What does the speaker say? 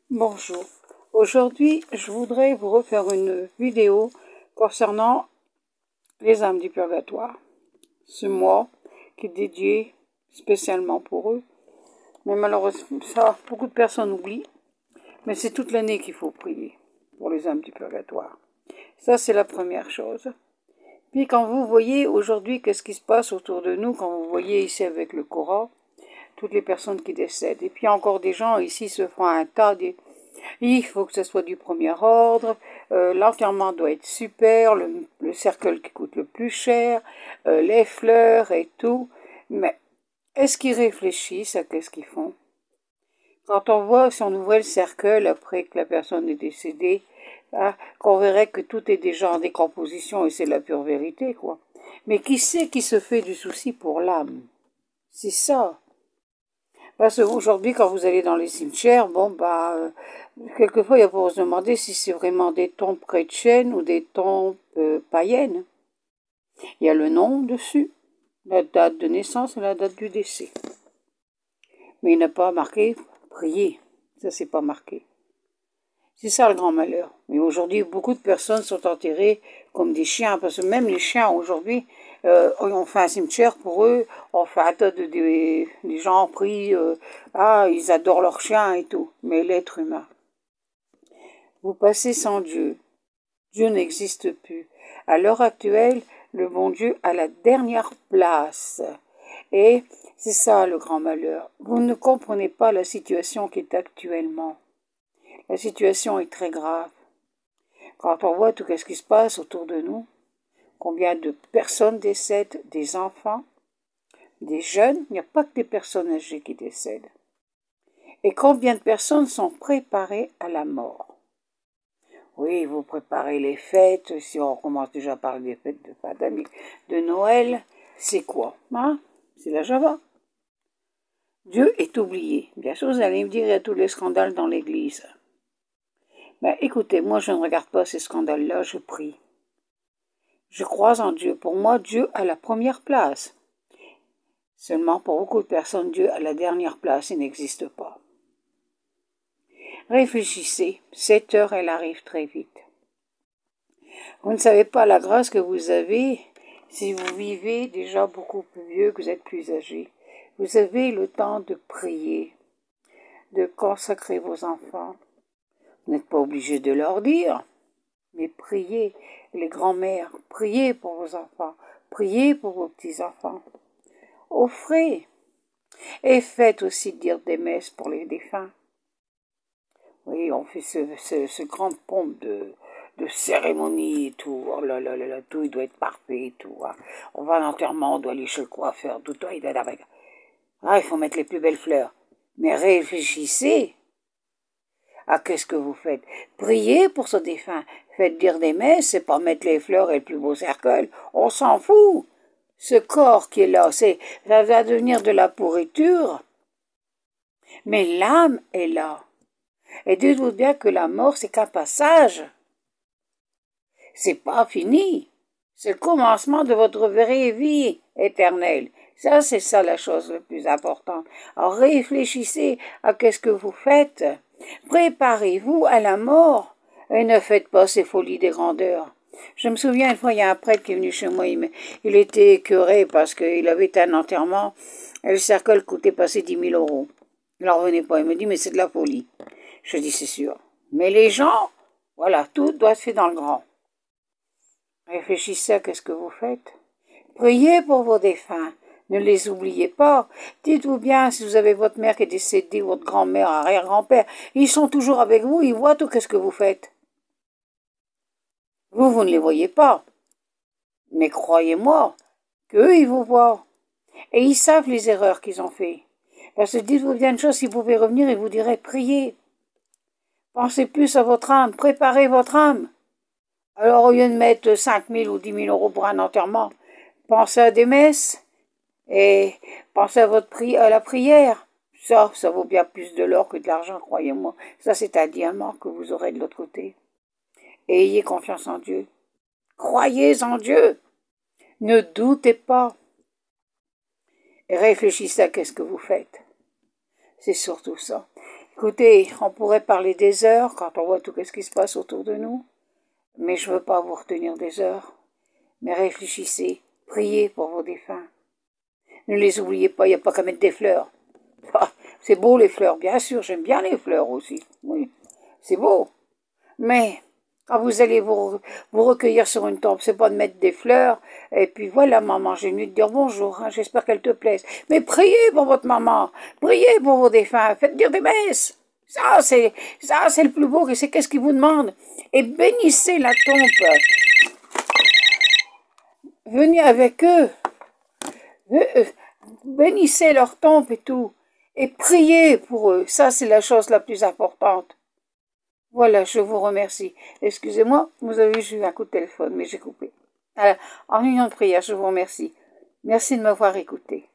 Bonjour. Aujourd'hui, je voudrais vous refaire une vidéo concernant les âmes du purgatoire. Ce mois qui est dédié spécialement pour eux. Mais malheureusement, ça, beaucoup de personnes oublient. Mais c'est toute l'année qu'il faut prier pour les âmes du purgatoire. Ça, c'est la première chose. Puis quand vous voyez aujourd'hui qu'est-ce qui se passe autour de nous, quand vous voyez ici avec le Coran, toutes les personnes qui décèdent. Et puis encore des gens ici se font un tas de... Il faut que ce soit du premier ordre, l'enterrement doit être super, le cercueil qui coûte le plus cher, les fleurs et tout. Mais est-ce qu'ils réfléchissent à qu'est-ce qu'ils font? Quand on voit, si on ouvrait le cercueil après que la personne est décédée, hein, qu'on verrait que tout est déjà en décomposition et c'est la pure vérité, quoi. Mais qui c'est qui se fait du souci pour l'âme? C'est ça. Parce qu'aujourd'hui, quand vous allez dans les cimetières, quelquefois, il y a pour se demander si c'est vraiment des tombes chrétiennes ou des tombes païennes. Il y a le nom dessus, la date de naissance et la date du décès. Mais il n'a pas marqué prier. Ça, c'est pas marqué. C'est ça le grand malheur. Mais aujourd'hui, beaucoup de personnes sont enterrées comme des chiens, parce que même les chiens aujourd'hui, on fait un cimetière pour eux, on fait un tas de des gens prient, ils adorent leurs chiens et tout. Mais l'être humain, vous passez sans Dieu. Dieu n'existe plus. À l'heure actuelle, le bon Dieu a la dernière place. Et c'est ça le grand malheur. Vous ne comprenez pas la situation qui est actuellement. La situation est très grave. Quand on voit tout ce qui se passe autour de nous, combien de personnes décèdent, des enfants, des jeunes, il n'y a pas que des personnes âgées qui décèdent. Et combien de personnes sont préparées à la mort? Oui, vous préparez les fêtes, si on commence déjà par les fêtes de fin d'année, de Noël, c'est quoi? C'est la Java. Dieu est oublié. Bien sûr, vous allez me dire, il y a tous les scandales dans l'église. Écoutez, moi je ne regarde pas ces scandales-là, je prie. Je crois en Dieu. Pour moi, Dieu a la première place. Seulement, pour beaucoup de personnes, Dieu a la dernière place, il n'existe pas. Réfléchissez, 7 heures, elle arrive très vite. Vous ne savez pas la grâce que vous avez si vous vivez déjà beaucoup plus vieux, que vous êtes plus âgé. Vous avez le temps de prier, de consacrer vos enfants. Vous n'êtes pas obligé de leur dire, mais priez, les grands-mères, priez pour vos enfants, priez pour vos petits-enfants. Offrez et faites aussi dire des messes pour les défunts. Oui, on fait ce grand pompe de cérémonie et tout. Oh là là là là, tout il doit être parfait et tout. On va à l'enterrement, on doit aller chez le coiffeur, tout il doit être avec. Il faut mettre les plus belles fleurs. Mais réfléchissez à qu'est-ce que vous faites. Priez pour ce défunt. Faites dire des messes, c'est pas mettre les fleurs et le plus beau cercueil. On s'en fout. Ce corps qui est là, ça va devenir de la pourriture. Mais l'âme est là. Et dites-vous bien que la mort, c'est qu'un passage. C'est pas fini. C'est le commencement de votre vraie vie éternelle. Ça, c'est ça la chose la plus importante. Alors réfléchissez à qu'est-ce que vous faites. Préparez-vous à la mort et ne faites pas ces folies des grandeurs. Je me souviens une fois, il y a un prêtre qui est venu chez moi, il était écœuré parce qu'il avait été un enterrement et le cercueil coûtait passer 10 000 euros. Il n'en revenait pas, il me dit, mais c'est de la folie. Je dis, c'est sûr. Mais les gens, voilà, tout doit être fait dans le grand. Réfléchissez à ce que vous faites. Priez pour vos défunts. Ne les oubliez pas. Dites-vous bien, si vous avez votre mère qui est décédée, votre grand-mère, arrière-grand-père, ils sont toujours avec vous, ils voient tout ce que vous faites. Vous ne les voyez pas. Mais croyez-moi, qu'eux, ils vous voient. Et ils savent les erreurs qu'ils ont fait. Parce que dites-vous bien une chose, si vous pouvez revenir, ils vous diraient, priez. Pensez plus à votre âme, préparez votre âme. Alors, au lieu de mettre 5 000 ou 10 000 euros pour un enterrement, pensez à des messes et pensez à la prière. Ça vaut bien plus de l'or que de l'argent, croyez-moi. Ça, c'est un diamant que vous aurez de l'autre côté. Et ayez confiance en Dieu. Croyez en Dieu. Ne doutez pas. Et réfléchissez à qu'est-ce que vous faites. C'est surtout ça. Écoutez, on pourrait parler des heures quand on voit tout ce qui se passe autour de nous, mais je veux pas vous retenir des heures. Mais réfléchissez, priez pour vos défunts. Ne les oubliez pas, il n'y a pas qu'à mettre des fleurs. Ah, c'est beau les fleurs, bien sûr, j'aime bien les fleurs aussi. Oui, c'est beau. Mais quand vous allez vous recueillir sur une tombe, c'est pas de mettre des fleurs. Et puis voilà, maman, j'ai venu te dire bonjour, hein, j'espère qu'elle te plaise. Mais priez pour votre maman, priez pour vos défunts, faites dire des messes. Ça, c'est le plus beau, c'est qu'est-ce qu'ils vous demandent. Et bénissez la tombe. Venez avec eux. Bénissez leur tombe et tout. Et priez pour eux. Ça, c'est la chose la plus importante. Voilà, je vous remercie. Excusez-moi, vous avez eu un coup de téléphone, mais j'ai coupé. Alors, en union de prière, je vous remercie. Merci de m'avoir écouté.